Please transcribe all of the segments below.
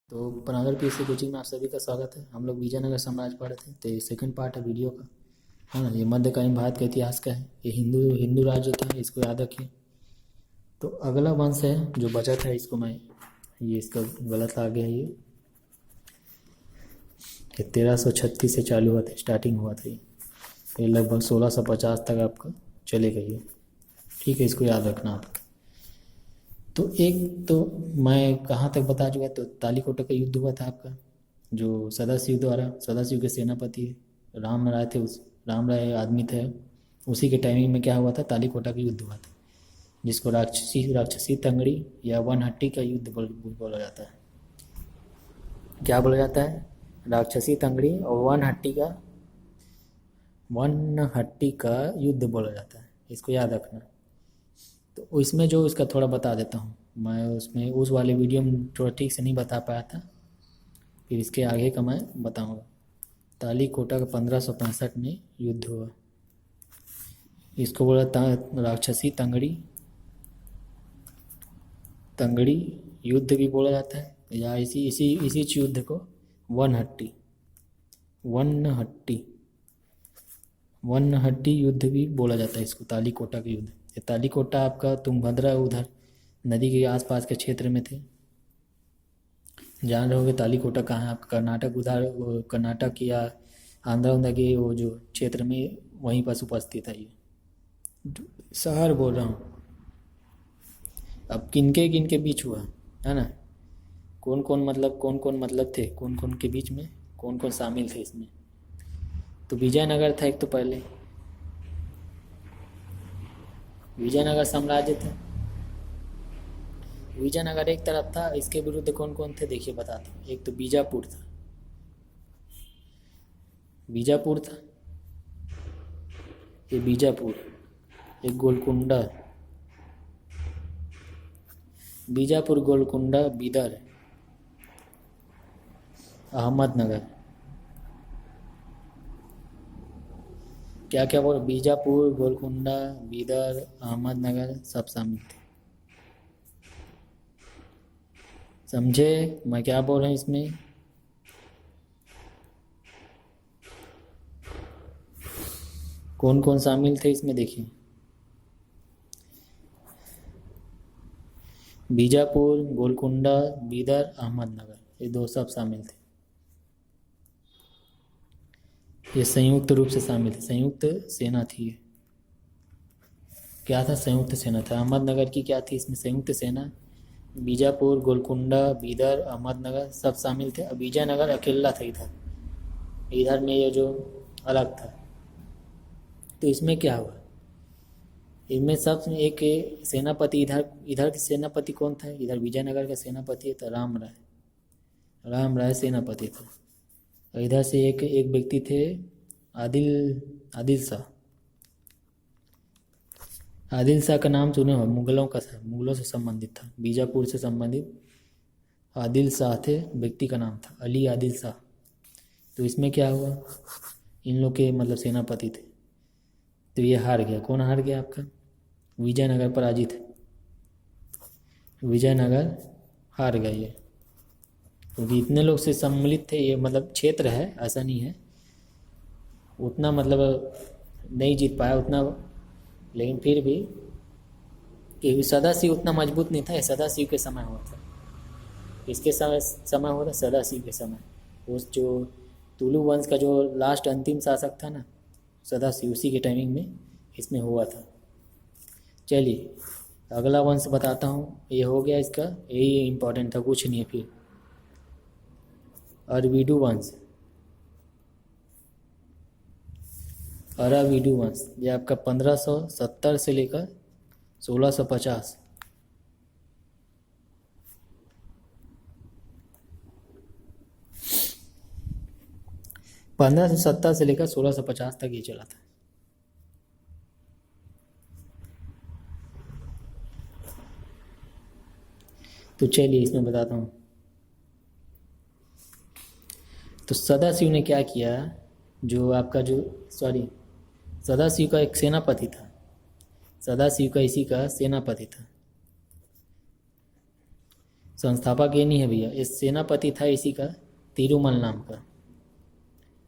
तो Panagar PSC coaching में आप सभी का स्वागत है। हम लोग विजयनगर साम्राज्य पढ़े थे, तो ये सेकंड पार्ट है वीडियो का। हाँ, ये मध्यकालीन भारत के इतिहास का है। ये हिंदू हिंदू राज्य था, इसको याद रखिए। तो अगला वंश है जो बचा था, इसको मैं ये इसका गलत आ गया। ये 1336 से चालू हुआ था, स्टार्टिंग हुआ था ये लगभग 1650 तक आपका चलेगा ये। ठीक है, इसको याद रखना आप। तो एक तो मैं कहाँ तक बता चुका, तो तालीकोटा का युद्ध हुआ था आपका, जो सदाशिव द्वारा, सदाशिव के सेनापति राम राय थे, उस राम राय आदमी थे, उसी के टाइमिंग में क्या हुआ था, तालीकोटा का युद्ध हुआ था, जिसको राक्षसी राक्षसी तंगड़ी या वन हट्टी का युद्ध बोला जाता है। क्या बोला जाता है? राक्षसी तंगड़ी और वन हट्टी का युद्ध बोला जाता है, इसको याद रखना। तो इसमें जो इसका थोड़ा बता देता हूँ मैं, उसमें उस वाले वीडियो में थोड़ा ठीक से नहीं बता पाया था, फिर इसके आगे का मैं बताऊँगा। तालीकोटा का 1565 में युद्ध हुआ, इसको बोला राक्षसी तंगड़ी युद्ध भी बोला जाता है, या इसी इसी इसी युद्ध को वन हट्टी युद्ध भी बोला जाता है इसको, तालीकोटा का युद्ध। ये तालीकोटा आपका तुंगभद्रा उधर नदी के आसपास के क्षेत्र में थे। जान रहे होगे तालीकोटा कहाँ है आपका, कर्नाटक उधर, कर्नाटक या आंध्र के वो जो क्षेत्र में, वहीं पर उपस्थित है ये शहर बोल रहा हूँ। अब किनके किनके बीच हुआ है ना, कौन कौन मतलब थे, कौन कौन के बीच में कौन कौन शामिल थे इसमें। तो विजयनगर था एक, तो पहले विजयनगर साम्राज्य था। विजयनगर एक तरफ था, इसके विरुद्ध कौन कौन थे देखिए बताता हूँ। एक तो बीजापुर था, ये बीजापुर। एक गोलकुंडा, बीजापुर, गोलकुंडा, बीदर, अहमदनगर। क्या क्या बोल, बीजापुर, गोलकुंडा, बीदर, अहमदनगर सब शामिल थे। समझे मैं क्या बोल रहा हूँ इसमें? कौन कौन शामिल थे इसमें देखिए। बीजापुर, गोलकुंडा, बीदर, अहमदनगर, ये दो सब शामिल थे। ये संयुक्त रूप से शामिल थे, संयुक्त सेना थी ये। क्या था? संयुक्त सेना था। अहमदनगर की क्या थी इसमें? संयुक्त सेना। बीजापुर, गोलकुंडा, बीदर, अहमदनगर सब शामिल थे। अब विजयनगर अकेला था इधर में, ये जो अलग था। तो इसमें क्या हुआ, इनमें सब एक सेनापति, इधर के सेनापति कौन था? इधर विजयनगर का सेनापति था राम राय सेनापति था। और इधर से एक व्यक्ति थे, आदिल शाह का नाम सुने हो, मुगलों का था, मुगलों से संबंधित था, बीजापुर से संबंधित आदिल शाह थे, व्यक्ति का नाम था अली आदिल शाह। तो इसमें क्या हुआ, इन लोग के मतलब सेनापति थे, तो ये हार गया। कौन हार गया आपका? विजयनगर पराजित है, विजयनगर हार गया ये, क्योंकि इतने लोग से सम्मिलित थे ये, मतलब क्षेत्र है, ऐसा नहीं है उतना, मतलब नहीं जीत पाया उतना, लेकिन फिर भी कि सदाशिव उतना मजबूत नहीं था। ये सदाशिव के समय हुआ था, इसके समय हुआ था सदाशिव के समय। उस जो तुलु वंश का जो लास्ट अंतिम शासक था ना, सदाशिव, उसी के टाइमिंग में इसमें हुआ था। चलिए अगला वंश बताता हूँ, ये हो गया इसका, यही इम्पोर्टेंट था, कुछ नहीं है। फिर अरविडू वंश, अराविडू वंश, ये आपका 1570 से लेकर 1650। 1570 से लेकर 1650 तक ये चला था। तो चलिए इसमें बताता हूँ। तो सदाशिव ने क्या किया, जो आपका सदाशिव का एक सेनापति था, सदाशिव का इसी का सेनापति था। संस्थापक ये नहीं है भैया, इस सेनापति था इसी का, तिरुमल नाम का।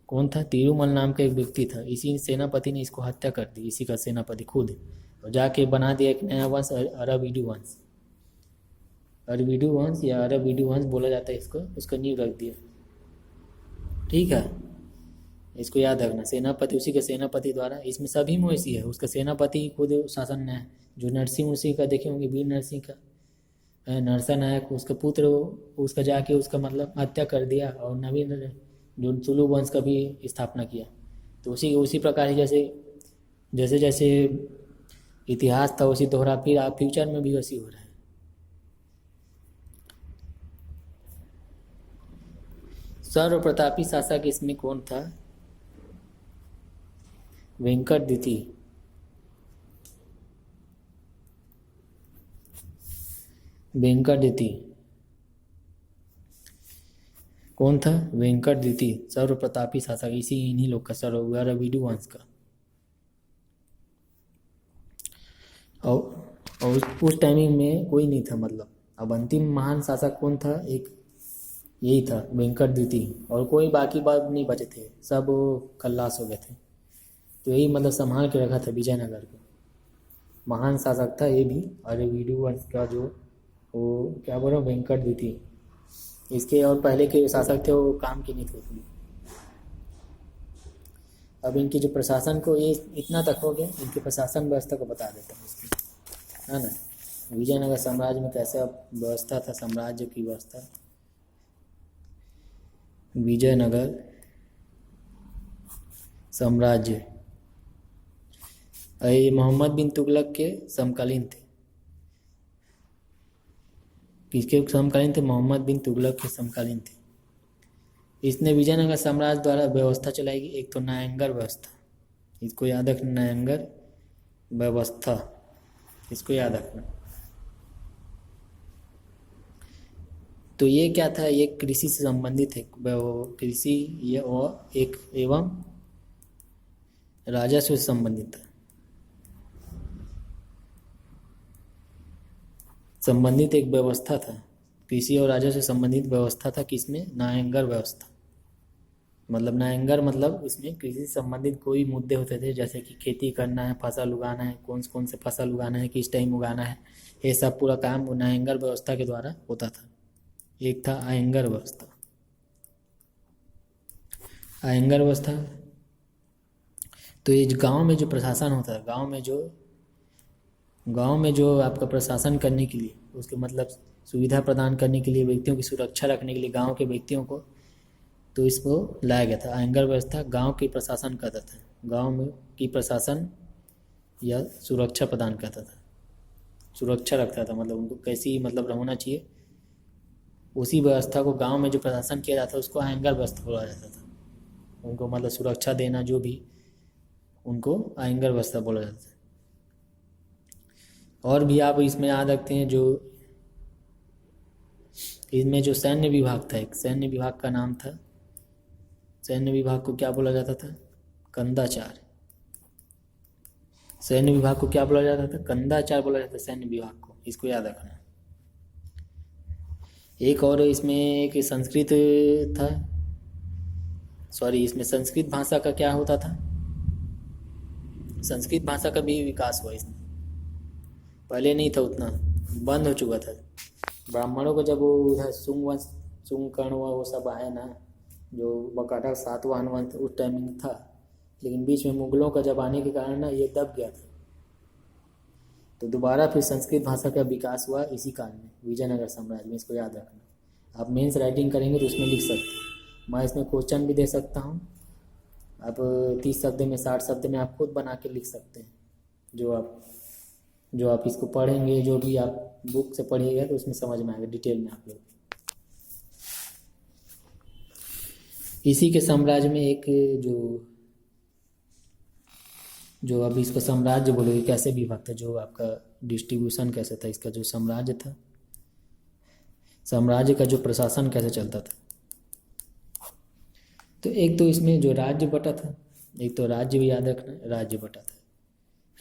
कौन था? तिरुमल नाम का एक व्यक्ति था, इसी सेनापति ने इसको हत्या कर दी, इसी का सेनापति खुद, और जाके बना दिया एक नया वंश, अरविडु वंश। अरविडु वंश या अरविडु वंश बोला जाता है इसको, उसका नींव रख दिया। ठीक है, इसको याद रखना। सेनापति उसी के सेनापति द्वारा, इसमें सभी मवेशी है, उसका सेनापति खुद शासन में है। जो नरसिंह उसी का देखे होंगे, वीर नरसिंह का नरसा नायक, उसका पुत्र, उसका जाके उसका मतलब हत्या कर दिया, और नवीन जो तुलु वंश का भी स्थापना किया। तो उसी प्रकार ही जैसे जैसे जैसे इतिहास था उसी दोहरा फिर आप फ्यूचर में भी वैसी हो रहा है। सर्व प्रतापी शासक इसमें कौन था? वेंकटद्वितीय। वेंकटद्वितीय कौन था? वेंकटद्वितीय सर्व प्रतापी शासक, इसी इन्हीं लोग का, अरविडु वंश का। और उस टाइमिंग में कोई नहीं था, मतलब अब अंतिम महान शासक कौन था? एक यही था, वेंकटद्वितीय, और कोई बाकी बात नहीं बचे थे, सब खल्लास हो गए थे। तो यही मतलब संभाल के रखा था विजयनगर को। महान शासक था ये भी, अरविडु वंश का, जो वो क्या बोल रहा हूँ, वेंकटद्वितीय। इसके और पहले के शासक थे वो काम के नहीं थे उतने। अब इनके जो प्रशासन को, ये इतना तक हो गया, इनके प्रशासन व्यवस्था को बता देता हूँ इसकी, है ना। विजयनगर साम्राज्य में कैसा व्यवस्था था, साम्राज्य की व्यवस्था। विजयनगर साम्राज्य ये मोहम्मद बिन तुगलक के समकालीन थे। किसके समकालीन थे? मोहम्मद बिन तुगलक के समकालीन थे। इसने विजयनगर साम्राज्य द्वारा व्यवस्था चलाई गई। एक तो न्यायालंगर व्यवस्था, इसको याद रखना, न्यायालंगर व्यवस्था, इसको याद रखना। तो ये क्या था? ये कृषि से संबंधित है, कृषि ये और एक एवं राजस्व से संबंधित था, संबंधित एक व्यवस्था था। कृषि और राजस्व से संबंधित व्यवस्था था किसमें? न्यायालंगर व्यवस्था। मतलब न्यायालंगर मतलब इसमें कृषि से संबंधित कोई मुद्दे होते थे, जैसे कि खेती करना है, फसल उगाना है, कौन से फसल उगाना है, किस टाइम उगाना है, ये सब पूरा काम न्यायालंगर व्यवस्था के द्वारा होता था। एक था आयंगर व्यवस्था। आयंगर व्यवस्था तो ये गांव में जो प्रशासन होता है, गांव में जो आपका प्रशासन करने के लिए, उसके मतलब सुविधा प्रदान करने के लिए, व्यक्तियों की सुरक्षा रखने के लिए गांव के व्यक्तियों को, तो इसको लाया गया था। आयंगर व्यवस्था गांव की प्रशासन करता था, गांव में की प्रशासन या सुरक्षा प्रदान करता था, सुरक्षा रखता था, मतलब उनको कैसी मतलब होना चाहिए, उसी व्यवस्था को गांव में जो प्रशासन किया जाता है उसको आयंगर व्यवस्था बोला जाता था। उनको मतलब सुरक्षा देना, जो भी, उनको आयंगर व्यवस्था बोला जाता था। और भी आप इसमें याद रखते हैं, जो इसमें जो सैन्य विभाग था, एक सैन्य विभाग का नाम था, सैन्य विभाग को क्या बोला जाता था? कंदाचार। सैन्य विभाग को क्या बोला जाता था? कंदाचार बोला जाता था सैन्य विभाग को, इसको याद रखना। एक और इसमें एक संस्कृत था, सॉरी, इसमें संस्कृत भाषा का क्या होता था? संस्कृत भाषा का भी विकास हुआ इसमें, पहले नहीं था उतना, बंद हो चुका था। ब्राह्मणों को जब वो उधर शुंग कर्ण वो सब आए ना, जो बकाटा सातवाहन वंश उस टाइमिंग था, लेकिन बीच में मुगलों का जब आने के कारण ना ये दब गया था। तो दोबारा फिर संस्कृत भाषा का विकास हुआ इसी काल में, विजयनगर साम्राज्य में, इसको याद रखना। आप मेंस राइटिंग करेंगे तो उसमें लिख सकते हैं, मैं इसमें क्वेश्चन भी दे सकता हूँ। आप 30 शब्द में 60 शब्द में आप खुद बना के लिख सकते हैं, जो आप इसको पढ़ेंगे, जो भी आप बुक से पढ़िएगा तो उसमें समझ में आएगा डिटेल में आप लोग। इसी के साम्राज्य में एक जो अब इसको साम्राज्य बोलोगे, कैसे विभाग था, जो आपका डिस्ट्रीब्यूशन कैसे था, इसका जो साम्राज्य था, साम्राज्य का जो प्रशासन कैसे चलता था। तो एक तो इसमें जो राज्य बटा था, एक तो राज्य भी याद रखना, राज्य बटा था,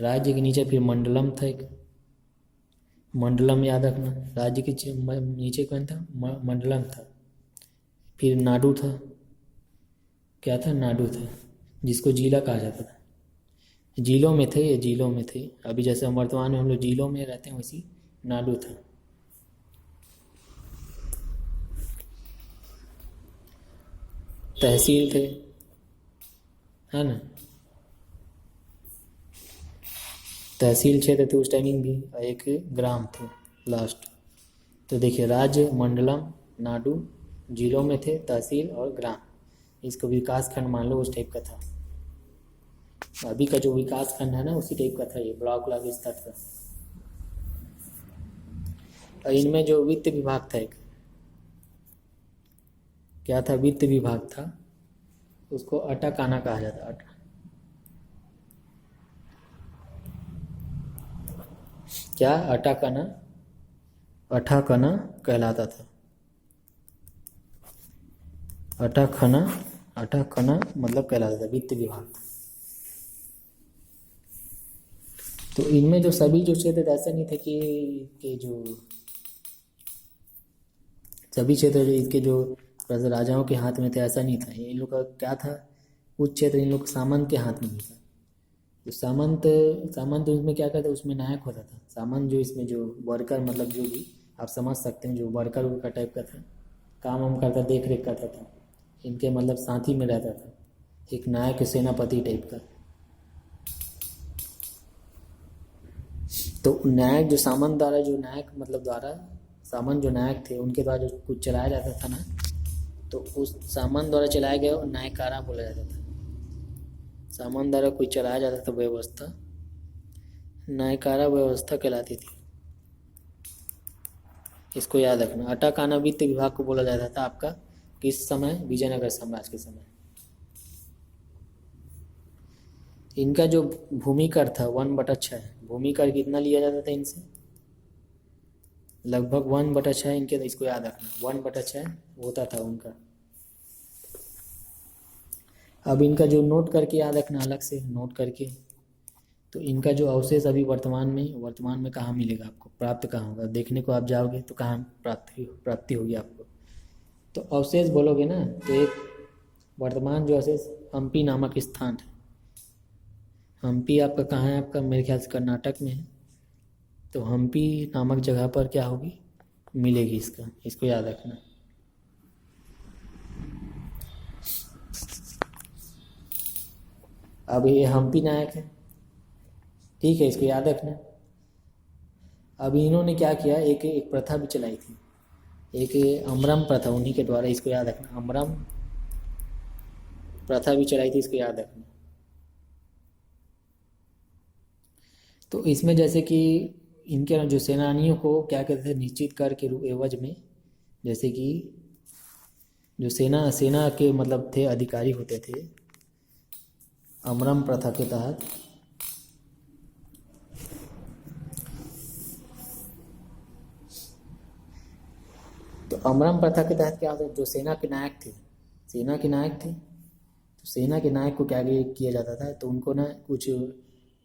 राज्य के नीचे फिर मंडलम था एक, मंडलम याद रखना, राज्य के नीचे कौन था, मंडलम था। फिर नाडु था, क्या था, नाडु था, जिसको जिला कहा जाता था। जिलों में थे, ये जिलों में थे। अभी जैसे हम वर्तमान में हम लोग जिलों में रहते हैं, वैसी नाडु था। तहसील थे, है ना, तहसील क्षेत्र थे उस टाइमिंग भी, और एक ग्राम थे लास्ट। तो देखिए राज्य, मंडलम, नाडु, जिलों में थे, तहसील और ग्राम। इसको विकास खंड मान लो, उस टाइप का था। अभी का जो विकास खंड है ना, उसी टाइप का था ये, ब्लॉक लाग स्तर का। और इनमें जो वित्त विभाग था, एक क्या था, वित्त विभाग था, उसको अटाकाना कहा जाता। क्या, अटाकाना, अठाकना कहलाता था। अटाखना, अटाखना मतलब कहलाता था वित्त विभाग। तो इनमें जो सभी जो क्षेत्र ऐसा नहीं था कि जो सभी क्षेत्र जो इसके जो राजाओं के हाथ में थे, ऐसा नहीं था। इन लोग का क्या था, कुछ क्षेत्र इन लोग सामंत के हाथ में नहीं था। तो सामंत उसमें क्या करता, उसमें नायक होता था। सामंत जो इसमें जो वर्कर, मतलब जो भी आप समझ सकते हैं, जो वर्कर का टाइप का था, काम वाम करता, देख रेख करता था, इनके मतलब साथी में रहता था, एक नायक सेनापति टाइप का। तो नायक जो सामंत द्वारा, जो नायक मतलब द्वारा, सामंत जो नायक थे उनके द्वारा जो कुछ चलाया जाता था ना, तो उस सामंत द्वारा चलाया गया नायकारा बोला जाता था। सामंत द्वारा कोई चलाया जाता था व्यवस्था, नायकारा व्यवस्था कहलाती थी। इसको याद रखना। अटाकाना वित्त विभाग को बोला जाता था आपका, किस समय, विजयनगर साम्राज्य के समय। इनका जो भूमि कर था 1/6, भूमि कर कितना लिया जाता था इनसे, लगभग 1/6 इनके, इसको याद रखना, 1/6 होता था उनका। अब इनका जो नोट करके याद रखना, अलग से नोट करके। तो इनका जो अवशेष अभी वर्तमान में कहाँ मिलेगा आपको, प्राप्त कहाँ होगा, देखने को आप जाओगे तो कहाँ प्राप्ति होगी आपको। तो अवशेष बोलोगे ना, तो एक वर्तमान जो अवशेष हम्पी नामक स्थान है। हम्पी आपका कहाँ है, आपका मेरे ख्याल से कर्नाटक में है। तो हम्पी नामक जगह पर क्या होगी, मिलेगी इसका, इसको याद रखना। अब ये हम्पी नायक है, ठीक है, इसको याद रखना। अब इन्होंने क्या किया, एक प्रथा भी चलाई थी, एक अमरम प्रथा, उन्हीं के द्वारा, इसको याद रखना, अमरम प्रथा भी चलाई थी, इसको याद रखना। तो इसमें जैसे कि इनके जो सेनानियों को क्या कहते थे, निश्चित कर के एवज में, जैसे कि जो सेना के मतलब थे, अधिकारी होते थे, अमरम प्रथा के तहत तो अमरम प्रथा के तहत क्या होता है, जो सेना के नायक थे, तो सेना के नायक को क्या किया जाता था, तो उनको ना कुछ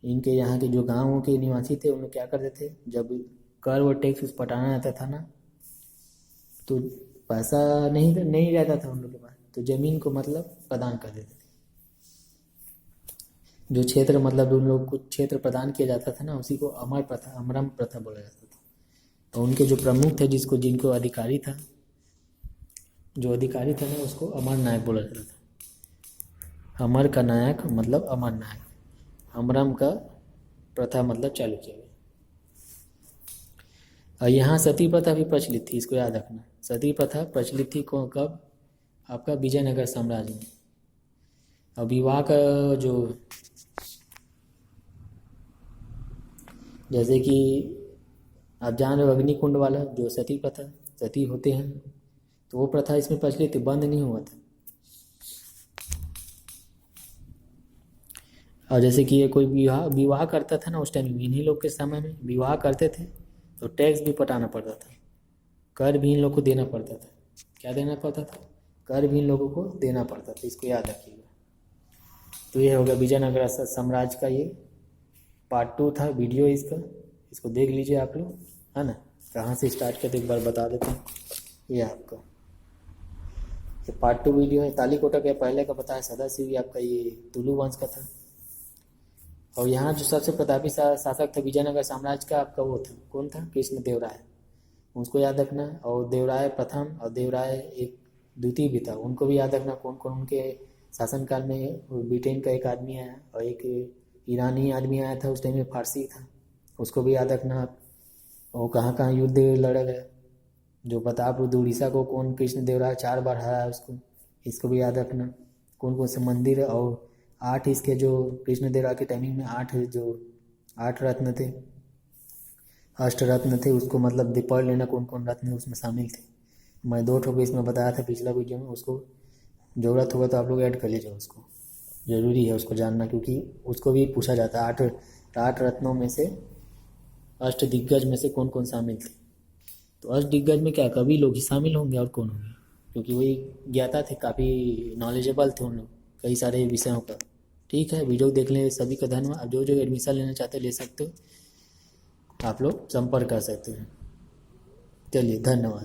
इनके यहाँ के जो गाँवों के निवासी थे, उन्हें क्या करते थे, जब कर व टैक्स पटाना रहता था ना, तो पैसा नहीं रहता था उन लोगों के पास, तो जमीन को मतलब प्रदान कर देते थे। जो क्षेत्र मतलब उन लोग कुछ क्षेत्र प्रदान किया जाता था ना, उसी को अमरम प्रथा बोला जाता था। तो उनके जो प्रमुख थे, जिनको अधिकारी था, जो अधिकारी था ना, उसको अमर नायक बोला जाता था। अमर का नायक मतलब अमर नायक, अमरम का प्रथा मतलब चालू किया गया। और यहाँ सती प्रथा भी प्रचलित थी, इसको याद रखना। सती प्रथा प्रचलित थी कब, आपका विजयनगर साम्राज्य में। और विवाह का जो, जैसे कि आप जान रहे हो अग्निकुंड वाला जो सती प्रथा, सती होते हैं, तो वो प्रथा इसमें प्रचलित थी, बंद नहीं हुआ था। और जैसे कि ये कोई विवाह करता था ना, उस टाइम इन्हीं लोग के समय में विवाह करते थे, तो टैक्स भी पटाना पड़ता था, कर भी इन लोग को देना पड़ता था। क्या देना पड़ता था, कर भी इन लोगों को देना पड़ता था, इसको याद रखिएगा। तो ये हो गया विजयनगर साम्राज्य का, ये पार्ट 2 था वीडियो इसका, इसको देख लीजिए आप लोग। है ना। कहाँ से स्टार्ट किया तो एक बार बता देता हूँ। ये आपका ये पार्ट 2 वीडियो है। तालीकोटा के पहले का बताया सदाशिव, ये आपका ये तुलु वंश का था। और यहाँ जो सबसे प्रतापी शासक था विजयनगर साम्राज्य का, आपका वो था, कौन था? कृष्णदेवराय, उसको याद रखना। और देवराय प्रथम और देवराय एक द्वितीय भी था, उनको भी याद रखना कौन कौन उनके शासनकाल में। ब्रिटेन का एक आदमी आया और एक ईरानी आदमी आया था, उस टाइम में फारसी था, उसको भी याद रखना आप। और कहाँ कहाँ युद्ध लड़े गए, जो प्रतापरुद्र उड़ीसा को कौन कृष्णदेवराय 4 बार हराया उसको, इसको भी याद रखना। कौन कौन से मंदिर और 8 इसके जो कृष्णदेवराय के टाइमिंग में 8 रत्न थे, अष्टरत्न थे, उसको मतलब पढ़ लेना कौन कौन रत्न उसमें शामिल थे। मैं 2 ठोक इसमें बताया था पिछला वीडियो में, उसको ज़रूरत होगा तो आप लोग ऐड कर लीजिए, उसको ज़रूरी है उसको जानना, क्योंकि उसको भी पूछा जाता है 8 रत्नों में से, अष्ट दिग्गज में से कौन कौन शामिल थे। तो अष्ट दिग्गज में क्या कवि लोग ही शामिल होंगे और कौन होंगे, क्योंकि वही ज्ञाता थे, काफ़ी नॉलेजेबल थे उन लोग कई सारे विषयों का। ठीक है, वीडियो देख लें, सभी का धन्यवाद। जो जो एडमिशन लेना चाहते हैं ले सकते हो, आप लोग संपर्क कर सकते हैं। चलिए धन्यवाद।